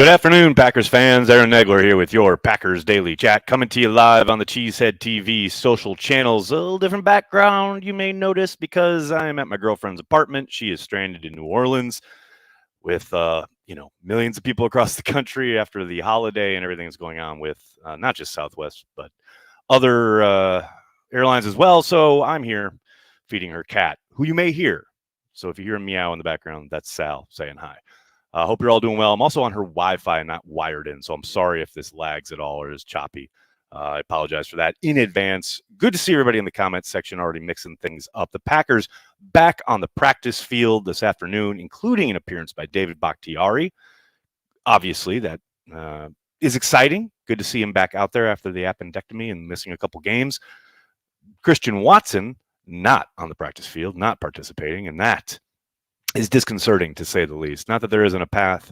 Good afternoon, Packers fans. Aaron Negler here with your Packers Daily Chat, coming to you live on the Cheesehead TV social channels. A little different background, you may notice, because I am at my girlfriend's apartment. She is stranded in New Orleans with, millions of people across the country after the holiday and everything that's going on with not just Southwest, but other airlines as well. So I'm here feeding her cat, who you may hear. So if you hear a meow in the background, that's Sal saying hi. I hope you're all doing well. I'm also on her Wi-Fi, not wired in, so I'm sorry if this lags at all or is choppy. I apologize for that in advance. Good to see everybody in the comments section already mixing things up. The Packers back on the practice field this afternoon, including an appearance by David Bakhtiari. Obviously, that is exciting. Good to see him back out there after the appendectomy and missing a couple games. Christian Watson not on the practice field, not participating, and that is disconcerting, to say the least. Not that there isn't a path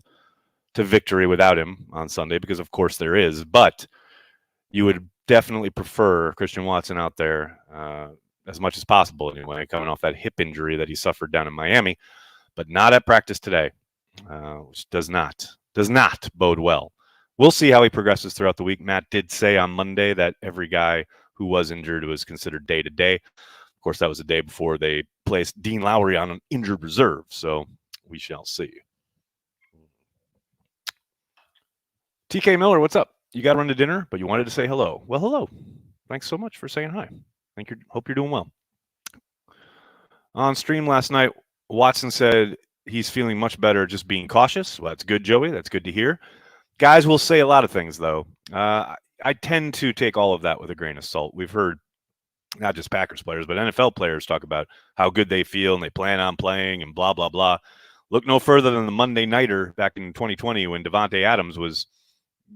to victory without him on Sunday, because of course there is, but you would definitely prefer Christian Watson out there as much as possible anyway, coming off that hip injury that he suffered down in Miami, but not at practice today, which does not bode well. We'll see how he progresses throughout the week. Matt did say on Monday that every guy who was injured was considered day-to-day. Of course, that was the day before they placed Dean Lowry on an injured reserve, so we shall see. TK Miller, what's up? You got to run to dinner, but you wanted to say hello. Well, hello. Thanks so much for saying hi. Hope you're doing well. On stream last night, Watson said he's feeling much better, just being cautious. Well, that's good, Joey. That's good to hear. Guys will say a lot of things, though. I tend to take all of that with a grain of salt. We've heard not just Packers players, but NFL players talk about how good they feel and they plan on playing and blah, blah, blah. Look no further than the Monday Nighter back in 2020 when Davante Adams was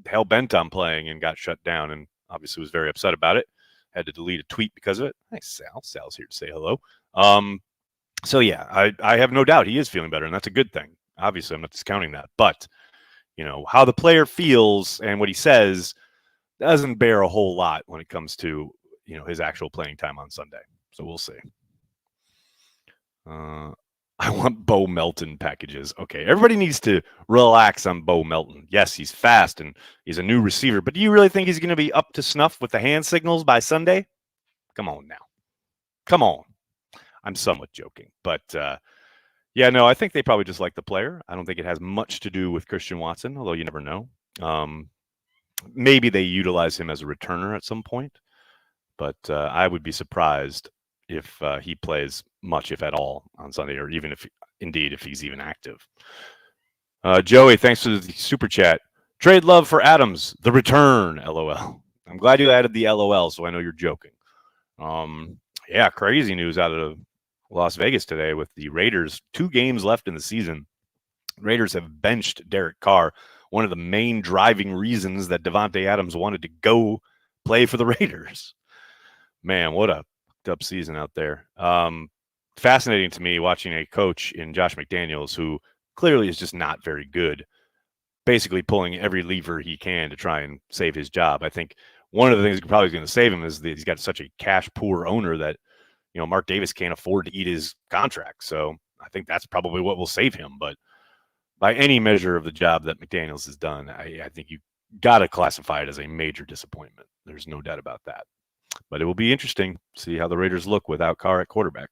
hell-bent on playing and got shut down and obviously was very upset about it. Had to delete a tweet because of it. Hi, Sal. Sal's here to say hello. So, yeah, I have no doubt he is feeling better, and that's a good thing. Obviously, I'm not discounting that. But, how the player feels and what he says doesn't bear a whole lot when it comes to his actual playing time on Sunday. So we'll see. I want Bo Melton packages. Okay, everybody needs to relax on Bo Melton. Yes, he's fast and he's a new receiver, but do you really think he's going to be up to snuff with the hand signals by Sunday? Come on now. Come on. I'm somewhat joking, but I think they probably just like the player. I don't think it has much to do with Christian Watson, although you never know. Maybe they utilize him as a returner at some point. But I would be surprised if he plays much, if at all, on Sunday, or even if he's even active. Joey, thanks for the super chat. Trade love for Adams, the return, LOL. I'm glad you added the LOL, so I know you're joking. Crazy news out of Las Vegas today with the Raiders. 2 games left in the season. Raiders have benched Derek Carr, one of the main driving reasons that Davante Adams wanted to go play for the Raiders. Man, what a up season out there. Fascinating to me watching a coach in Josh McDaniels who clearly is just not very good, basically pulling every lever he can to try and save his job. I think one of the things probably going to save him is that he's got such a cash poor owner that, Mark Davis can't afford to eat his contract. So I think that's probably what will save him. But by any measure of the job that McDaniels has done, I think you got to classify it as a major disappointment. There's no doubt about that. But it will be interesting to see how the Raiders look without Carr at quarterback.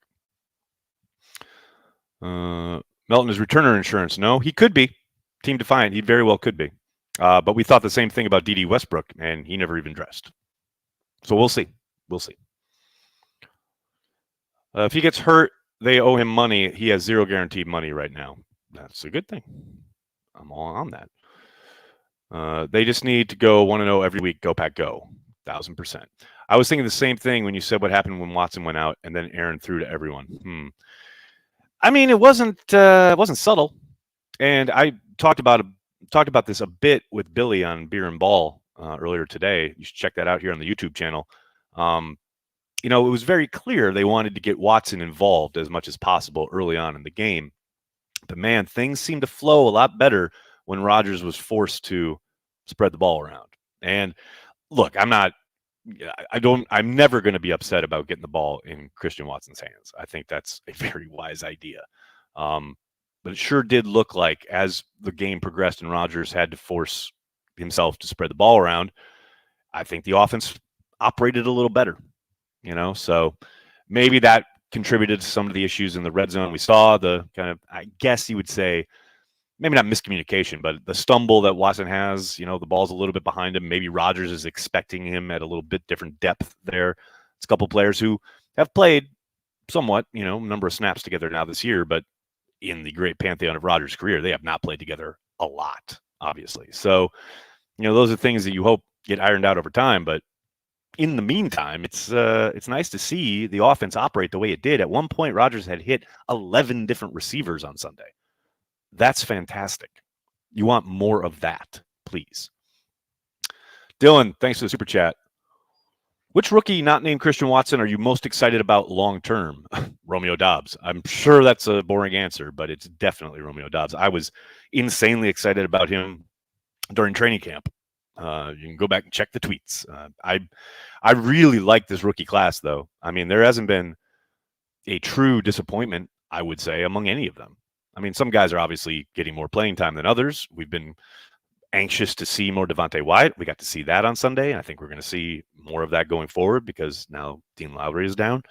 Melton is returner insurance. No, he could be. Team defiant. He very well could be. But we thought the same thing about D.D. Westbrook, and he never even dressed. So we'll see. We'll see. If he gets hurt, they owe him money. He has zero guaranteed money right now. That's a good thing. I'm all on that. They just need to go 1-0 every week. Go Pack, go. 1,000%. I was thinking the same thing when you said what happened when Watson went out and then Aaron threw to everyone. I mean, it wasn't subtle, and I talked about this a bit with Billy on Beer and Ball earlier today. You should check that out here on the YouTube channel. It was very clear they wanted to get Watson involved as much as possible early on in the game. But man, things seemed to flow a lot better when Rodgers was forced to spread the ball around. And look, I'm never going to be upset about getting the ball in Christian Watson's hands. I think that's a very wise idea. But it sure did look like as the game progressed and Rodgers had to force himself to spread the ball around, I think the offense operated a little better, so maybe that contributed to some of the issues in the red zone. We saw the kind of, I guess you would say, maybe not miscommunication, but the stumble that Watson has, the ball's a little bit behind him. Maybe Rodgers is expecting him at a little bit different depth there. It's a couple players who have played somewhat, number of snaps together now this year, but in the great pantheon of Rodgers' career, they have not played together a lot, obviously. So, those are things that you hope get ironed out over time. But in the meantime, it's nice to see the offense operate the way it did. At one point, Rodgers had hit 11 different receivers on Sunday. That's fantastic. You want more of that, please. Dylan, thanks for the super chat. Which rookie not named Christian Watson are you most excited about long-term? Romeo Doubs. I'm sure that's a boring answer, but it's definitely Romeo Doubs. I was insanely excited about him during training camp. You can go back and check the tweets. I really like this rookie class, though. I mean, there hasn't been a true disappointment, I would say, among any of them. I mean, some guys are obviously getting more playing time than others. We've been anxious to see more Davante White. We got to see that on Sunday, and I think we're going to see more of that going forward because now Dean Lowry is down.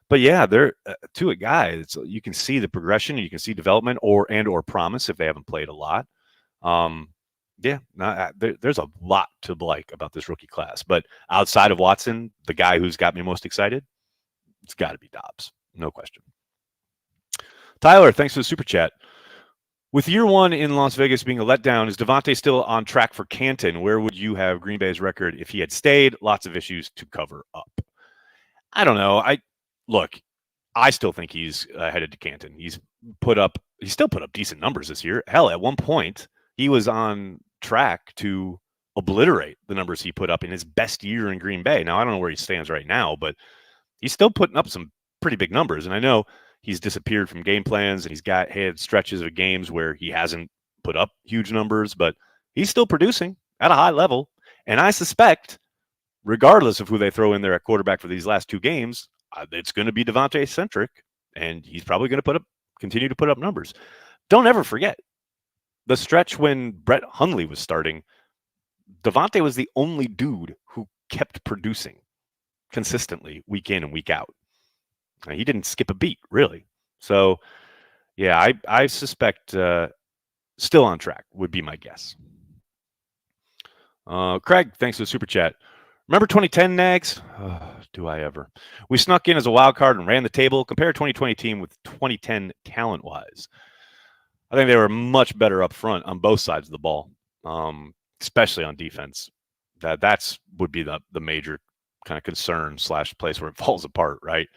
But yeah, they're to a guy. You can see the progression, and you can see development or promise if they haven't played a lot. There's a lot to like about this rookie class. But outside of Watson, the guy who's got me most excited, it's got to be Doubs, no question. Tyler, thanks for the super chat. With year one in Las Vegas being a letdown, is Davante still on track for Canton? Where would you have Green Bay's record if he had stayed? Lots of issues to cover up. I don't know. I still think he's headed to Canton. He still put up decent numbers this year. Hell, at one point, he was on track to obliterate the numbers he put up in his best year in Green Bay. Now, I don't know where he stands right now, but he's still putting up some pretty big numbers. And I know he's disappeared from game plans and he's had stretches of games where he hasn't put up huge numbers, but he's still producing at a high level. And I suspect, regardless of who they throw in there at quarterback for these last two games, it's going to be Davante centric, and he's probably going to continue to put up numbers. Don't ever forget the stretch when Brett Hundley was starting. Davante was the only dude who kept producing consistently week in and week out. He didn't skip a beat, really. So, yeah, I suspect still on track would be my guess. Craig, thanks for the super chat. Remember 2010 Nags? Do I ever? We snuck in as a wild card and ran the table. Compare 2020 team with 2010 talent-wise. I think they were much better up front on both sides of the ball, especially on defense. That's would be the major kind of concern / place where it falls apart, right?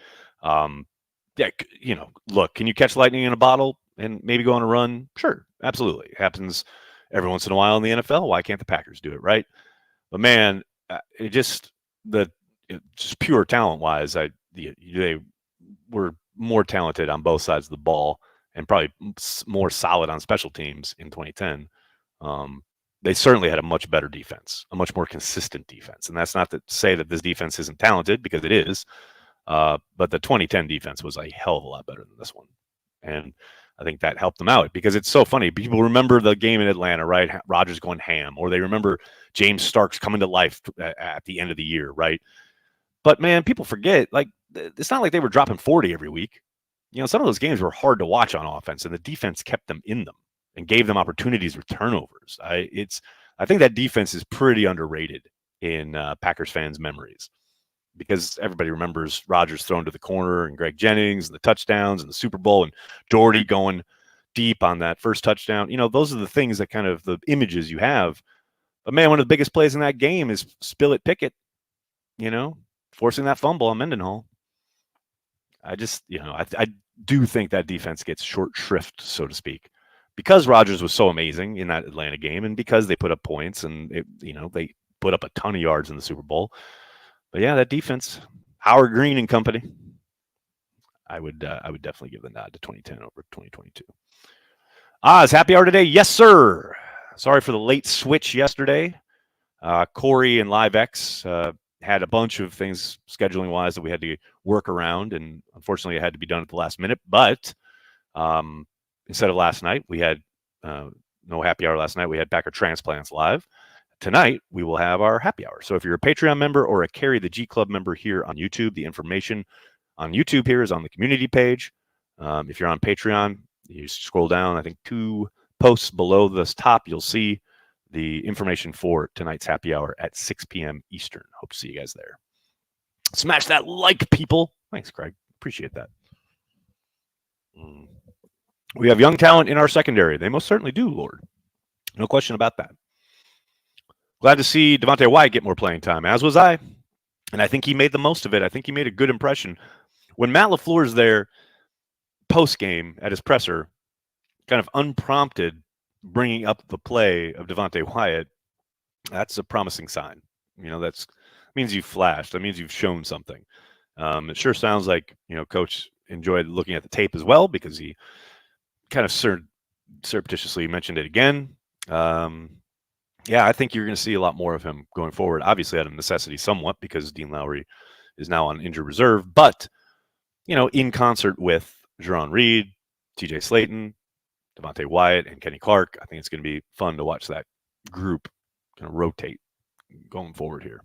Look, can you catch lightning in a bottle and maybe go on a run? Sure, absolutely. It happens every once in a while in the NFL. Why can't the Packers do it, right? But man, just pure talent-wise, they were more talented on both sides of the ball and probably more solid on special teams in 2010. They certainly had a much better defense, a much more consistent defense. And that's not to say that this defense isn't talented, because it is. But the 2010 defense was a hell of a lot better than this one. And I think that helped them out, because it's so funny. People remember the game in Atlanta, right? Rodgers going ham, or they remember James Starks coming to life at the end of the year, right? But man, people forget, it's not like they were dropping 40 every week. Some of those games were hard to watch on offense, and the defense kept them in them and gave them opportunities with turnovers. I think that defense is pretty underrated in Packers fans' memories, because everybody remembers Rodgers throwing to the corner and Greg Jennings and the touchdowns and the Super Bowl and Doherty going deep on that first touchdown. Those are the things that kind of the images you have. But man, one of the biggest plays in that game is Spillett Pickett, forcing that fumble on Mendenhall. I do think that defense gets short shrift, so to speak, because Rodgers was so amazing in that Atlanta game, and because they put up points and they put up a ton of yards in the Super Bowl. But yeah, that defense, Howard Green and company, I would definitely give the nod to 2010 over 2022. Is happy hour today? Yes, sir. Sorry for the late switch yesterday. Corey and LiveX had a bunch of things scheduling wise that we had to work around, and unfortunately it had to be done at the last minute. But Instead of last night, we had no happy hour last night. We had Packer Transplants live. Tonight, we will have our happy hour. So if you're a Patreon member or a Carry the G Club member here on YouTube, the information on YouTube here is on the community page. If you're on Patreon, you scroll down, I think 2 posts below this top, you'll see the information for tonight's happy hour at 6 p.m. Eastern. Hope to see you guys there. Smash that like, people. Thanks, Craig. Appreciate that. We have young talent in our secondary. They most certainly do, Lord. No question about that. Glad to see Davante Wyatt get more playing time, as was I. And I think he made the most of it. I think he made a good impression. When Matt LaFleur's there post-game at his presser, kind of unprompted, bringing up the play of Davante Wyatt, that's a promising sign. That means you've flashed. That means you've shown something. It sure sounds like, Coach enjoyed looking at the tape as well, because he kind of surreptitiously mentioned it again. Yeah, I think you're going to see a lot more of him going forward. Obviously, out of necessity somewhat, because Dean Lowry is now on injured reserve. But, in concert with Jerron Reed, TJ Slayton, Davante Wyatt, and Kenny Clark, I think it's going to be fun to watch that group kind of rotate going forward here.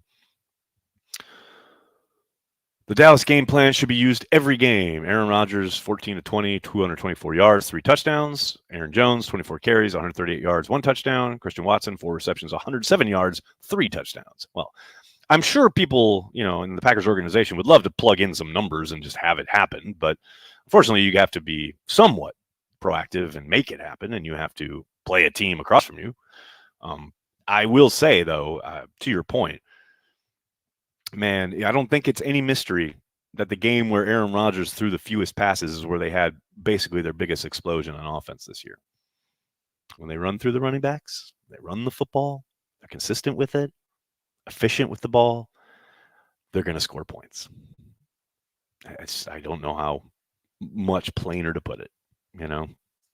The Dallas game plan should be used every game. Aaron Rodgers, 14 to 20, 224 yards, 3 touchdowns. Aaron Jones, 24 carries, 138 yards, 1 touchdown. Christian Watson, 4 receptions, 107 yards, 3 touchdowns. Well, I'm sure people, in the Packers organization would love to plug in some numbers and just have it happen. But unfortunately, you have to be somewhat proactive and make it happen, and you have to play a team across from you. I will say, though, to your point, man, I don't think it's any mystery that the game where Aaron Rodgers threw the fewest passes is where they had basically their biggest explosion on offense this year. When they run through the running backs, they run the football, they're consistent with it, efficient with the ball, they're going to score points. I don't know how much plainer to put it.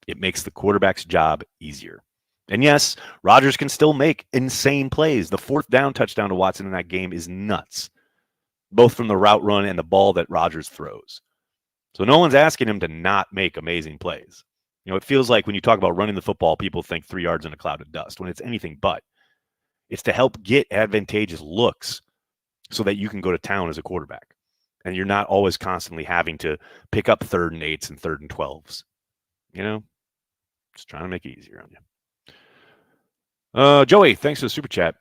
It makes the quarterback's job easier. And yes, Rodgers can still make insane plays. The 4th down touchdown to Watson in that game is nuts, both from the route run and the ball that Rodgers throws. So no one's asking him to not make amazing plays. It feels like when you talk about running the football, people think 3 yards in a cloud of dust, when it's anything but. It's to help get advantageous looks so that you can go to town as a quarterback. And you're not always constantly having to pick up 3rd and 8s and 3rd and 12s. Just trying to make it easier on you. Joey, thanks for the super chat.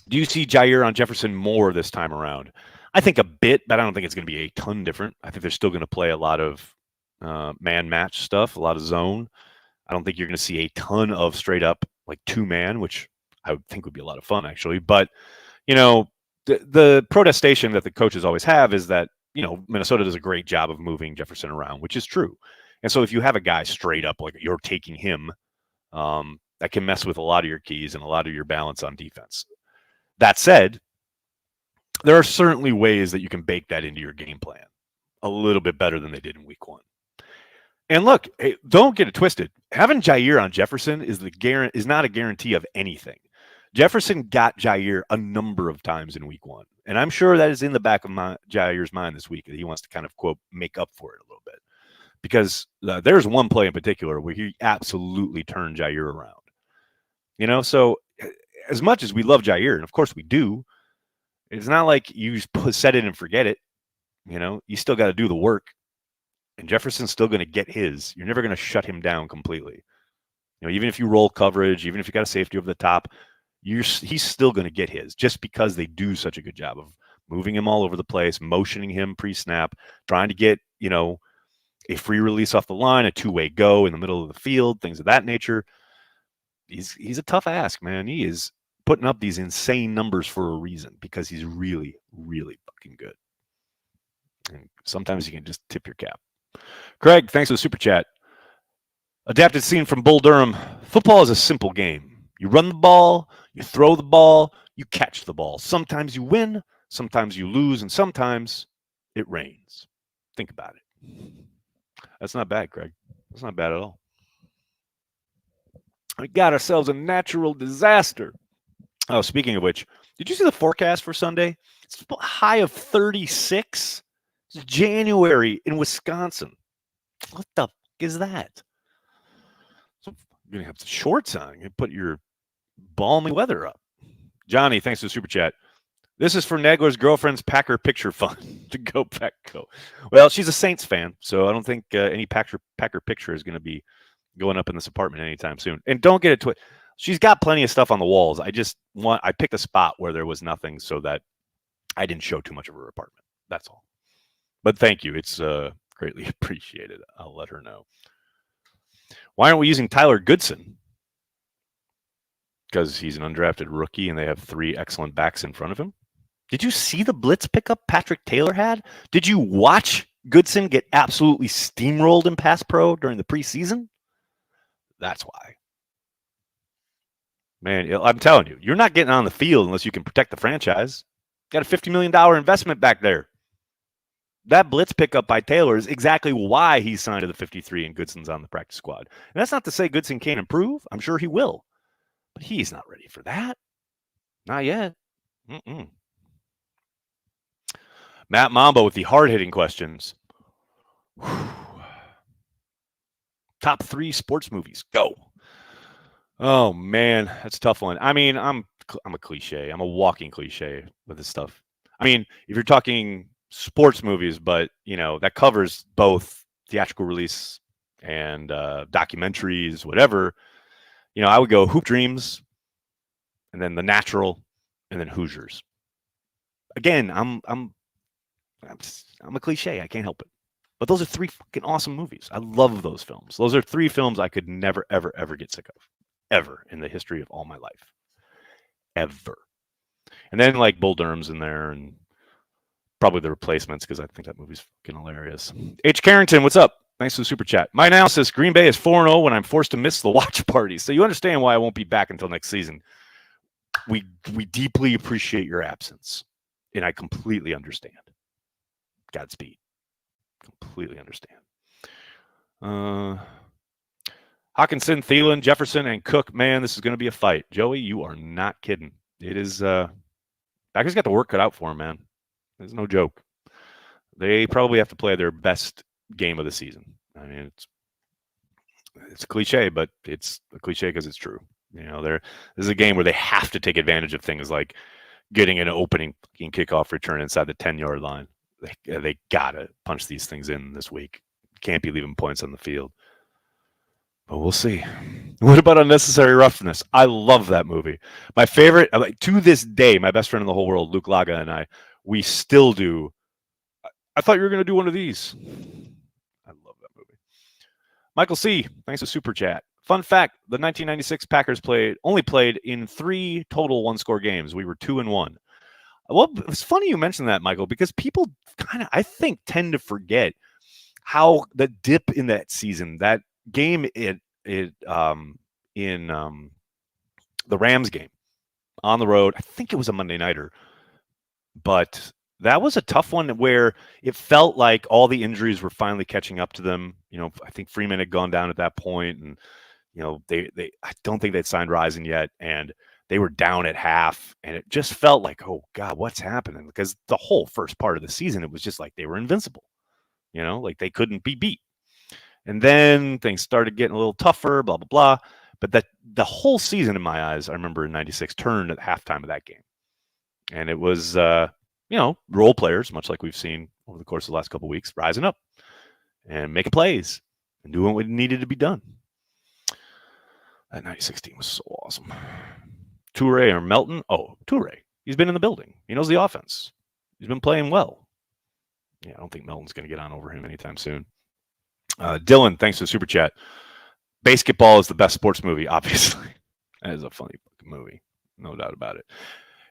Do you see Jair on Jefferson more this time around? I think a bit, but I don't think it's going to be a ton different. I think they're still going to play a lot of man match stuff, a lot of zone. I don't think you're going to see a ton of straight up like 2-man, which I would think would be a lot of fun, actually. But, the protestation that the coaches always have is that, Minnesota does a great job of moving Jefferson around, which is true. And so if you have a guy straight up, like you're taking him, that can mess with a lot of your keys and a lot of your balance on defense. That said, there are certainly ways that you can bake that into your game plan a little bit better than they did in week 1. And look, hey, don't get it twisted. Having Jair on Jefferson is not a guarantee of anything. Jefferson got Jair a number of times in week 1. And I'm sure that is in the back of Jair's mind this week that he wants to kind of, quote, make up for it a little bit. Because there's one play in particular where he absolutely turned Jair around. So as much as we love Jair, and of course we do, it's not like you set it and forget it. You still got to do the work. And Jefferson's still going to get his. You're never going to shut him down completely. Even if you roll coverage, even if you got a safety over the top, he's still going to get his, just because they do such a good job of moving him all over the place, motioning him pre-snap, trying to get, a free release off the line, a 2-way go in the middle of the field, things of that nature. He's a tough ask, man. He is putting up these insane numbers for a reason, because he's really, really fucking good. And sometimes you can just tip your cap. Craig, thanks for the super chat. Adapted scene from Bull Durham. Football is a simple game. You run the ball, you throw the ball, you catch the ball. Sometimes you win, sometimes you lose, and sometimes it rains. Think about it. That's not bad, Craig. That's not bad at all. We got ourselves a natural disaster. Oh, speaking of which, did you see the forecast for Sunday? It's a high of 36. It's January in Wisconsin. What the fuck is that? You're going to have the shorts on. You put your balmy weather up. Johnny, thanks for the super chat. This is for Nagler's girlfriend's Packer picture fund. To go Pack go. Well, she's a Saints fan, so I don't think any Packer picture is going to be going up in this apartment anytime soon. And don't get it twisted. She's got plenty of stuff on the walls. I picked a spot where there was nothing so that I didn't show too much of her apartment. That's all. But thank you. It's greatly appreciated. I'll let her know. Why aren't we using Tyler Goodson? Because he's an undrafted rookie and they have 3 excellent backs in front of him. Did you see the blitz pickup Patrick Taylor had? Did you watch Goodson get absolutely steamrolled in pass pro during the preseason? That's why. Man, I'm telling you, you're not getting on the field unless you can protect the franchise. Got a $50 million investment back there. That blitz pickup by Taylor is exactly why he signed to the 53 and Goodson's on the practice squad. And that's not to say Goodson can't improve. I'm sure he will. But he's not ready for that. Not yet. Matt Mambo with the hard-hitting questions. Top 3 sports movies. Go. Oh, man. That's a tough one. I mean, I'm a cliche. I'm a walking cliche with this stuff. I mean, if you're talking sports movies, but, that covers both theatrical release and documentaries, whatever, I would go Hoop Dreams and then The Natural and then Hoosiers. Again, I'm a cliche. I can't help it. But those are 3 fucking awesome movies. I love those films. Those are 3 films I could never, ever, ever get sick of. Ever in the history of all my life. Ever. And then like Bull Durham's in there and probably The Replacements because I think that movie's fucking hilarious. H. Carrington, what's up? Thanks for the super chat. My analysis, Green Bay is 4-0 when I'm forced to miss the watch party. So you understand why I won't be back until next season. We deeply appreciate your absence. And I completely understand. Godspeed. Completely understand. Hawkinson, Thielen, Jefferson, and Cook. Man, this is going to be a fight. Joey, you are not kidding. It is. Packers got the work cut out for him, man. It's no joke. They probably have to play their best game of the season. I mean, it's a cliche, but it's a cliche because it's true. This is a game where they have to take advantage of things like getting an opening kickoff return inside the 10-yard line. They gotta punch these things in this week. Can't be leaving points on the field. But we'll see. What about Unnecessary Roughness? I love that movie. My favorite, to this day, my best friend in the whole world, Luke Laga, and I, we still do. I thought you were going to do one of these. I love that movie. Michael C., thanks for super chat. Fun fact, the 1996 Packers only played in 3 total one-score games. We were 2-1. Well, it's funny you mentioned that, Michael, because people I think, tend to forget how the dip in that season, that game in the Rams game on the road, I think it was a Monday nighter, but that was a tough one where it felt like all the injuries were finally catching up to them. I think Freeman had gone down at that point, and they I don't think they'd signed Rison yet, and they were down at half, and it just felt like, oh God, what's happening? Because the whole first part of the season, it was just like they were invincible, like they couldn't be beat. And then things started getting a little tougher, blah, blah, blah. But the whole season, in my eyes, I remember in 96, turned at the halftime of that game. And it was, role players, much like we've seen over the course of the last couple of weeks, rising up and making plays and doing what needed to be done. That 96 team was so awesome. Toure or Melton? Oh, Toure. He's been in the building. He knows the offense. He's been playing well. Yeah, I don't think Melton's going to get on over him anytime soon. Dylan, thanks for the super chat. Basketball is the best sports movie, obviously. That is a funny movie. No doubt about it.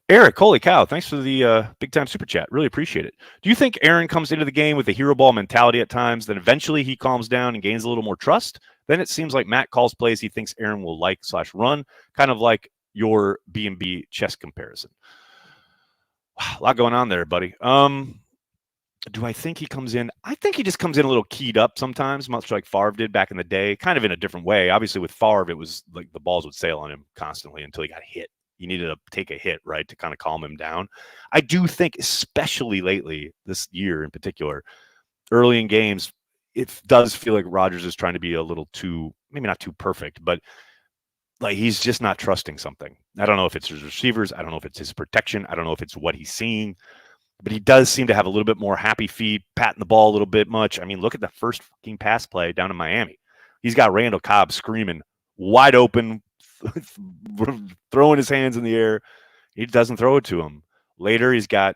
Eric, holy cow, thanks for the big-time super chat. Really appreciate it. Do you think Aaron comes into the game with a hero ball mentality at times, then eventually he calms down and gains a little more trust? Then it seems like Matt calls plays he thinks Aaron will like/run, kind of like your B&B chess comparison. Wow, a lot going on there, buddy. Do I think he comes in? I think he just comes in a little keyed up sometimes, much like Favre did back in the day, kind of in a different way. Obviously, with Favre, it was like the balls would sail on him constantly until he got hit. He needed to take a hit, right, to kind of calm him down. I do think, especially lately, this year in particular, early in games, it does feel like Rodgers is trying to be a little too, maybe not too perfect, but like he's just not trusting something. I don't know if it's his receivers. I don't know if it's his protection. I don't know if it's what he's seeing. But he does seem to have a little bit more happy feet, patting the ball a little bit much. I mean, look at the first fucking pass play down in Miami. He's got Randall Cobb screaming, wide open, throwing his hands in the air. He doesn't throw it to him. Later, he's got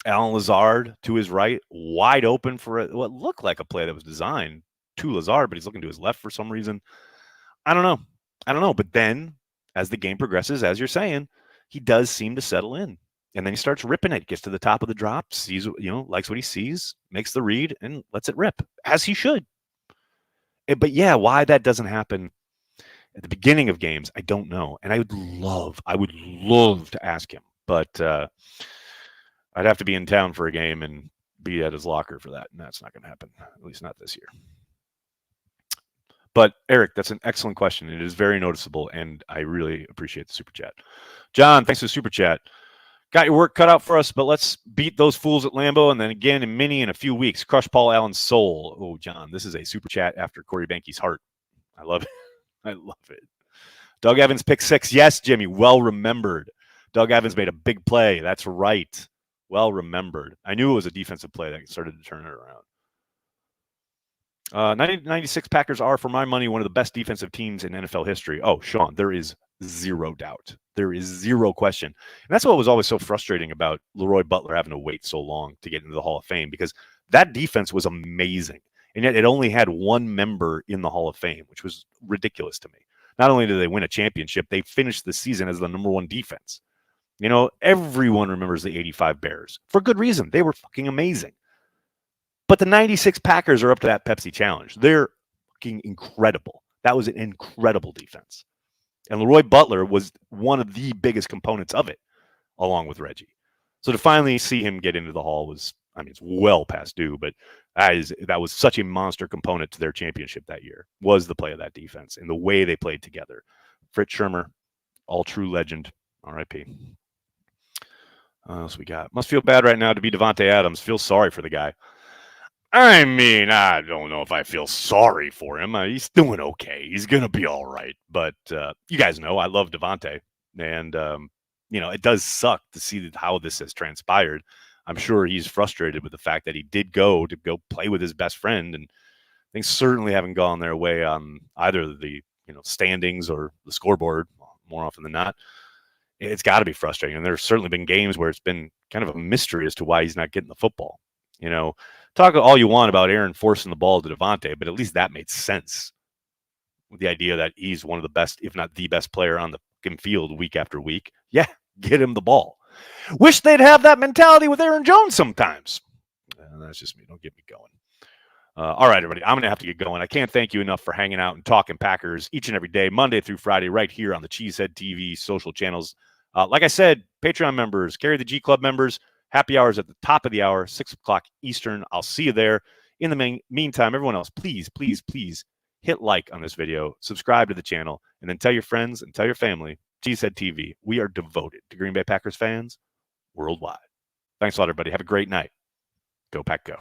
Alan Lazard to his right, wide open for what looked like a play that was designed to Lazard, but he's looking to his left for some reason. I don't know. But then, as the game progresses, as you're saying, he does seem to settle in. And then he starts ripping it, gets to the top of the drop, sees, likes what he sees, makes the read, and lets it rip, as he should. But yeah, why that doesn't happen at the beginning of games, I don't know. And I would love to ask him, but I'd have to be in town for a game and be at his locker for that, and that's not going to happen, at least not this year. But Eric, that's an excellent question. It is very noticeable, and I really appreciate the super chat. John, thanks for the super chat. Got your work cut out for us, but let's beat those fools at Lambeau, and then again in Mini in a few weeks. Crush Paul Allen's soul. Oh, John, this is a super chat after Corey Banky's heart. I love it. I love it. Doug Evans pick 6. Yes, Jimmy, well remembered. Doug Evans made a big play. That's right. Well remembered. I knew it was a defensive play that started to turn it around. 1996 Packers are, for my money, one of the best defensive teams in NFL history. Oh, Sean, there is zero doubt. There is zero question. And that's what was always so frustrating about Leroy Butler having to wait so long to get into the Hall of Fame, because that defense was amazing. And yet it only had one member in the Hall of Fame, which was ridiculous to me. Not only did they win a championship, they finished the season as the number 1 defense. Everyone remembers the 85 Bears for good reason. They were fucking amazing. But the 96 Packers are up to that Pepsi challenge. They're fucking incredible. That was an incredible defense. And Leroy Butler was one of the biggest components of it, along with Reggie. So to finally see him get into the Hall was, it's well past due, but that was such a monster component to their championship that year, was the play of that defense and the way they played together. Fritz Shermer, all true legend, R.I.P. What else we got? Must feel bad right now to be Davante Adams. Feel sorry for the guy. I don't know if I feel sorry for him. He's doing okay. He's going to be all right. But you guys know I love Davante. And, it does suck to see how this has transpired. I'm sure he's frustrated with the fact that he did go play with his best friend. And things certainly haven't gone their way on either the, standings or the scoreboard more often than not. It's got to be frustrating. And there's certainly been games where it's been kind of a mystery as to why he's not getting the football. Talk all you want about Aaron forcing the ball to Davante, but at least that made sense with the idea that he's one of the best, if not the best player on the field week after week. Yeah, get him the ball. Wish they'd have that mentality with Aaron Jones sometimes. That's just me. Don't get me going. All right, everybody, I'm going to have to get going. I can't thank you enough for hanging out and talking Packers each and every day, Monday through Friday, right here on the Cheesehead TV social channels. Like I said, Patreon members, Carry the G Club members, happy hours at the top of the hour, 6 o'clock Eastern. I'll see you there. In the meantime, everyone else, please hit like on this video, subscribe to the channel, and then tell your friends and tell your family, Cheesehead TV. We are devoted to Green Bay Packers fans worldwide. Thanks a lot, everybody. Have a great night. Go Pack, go.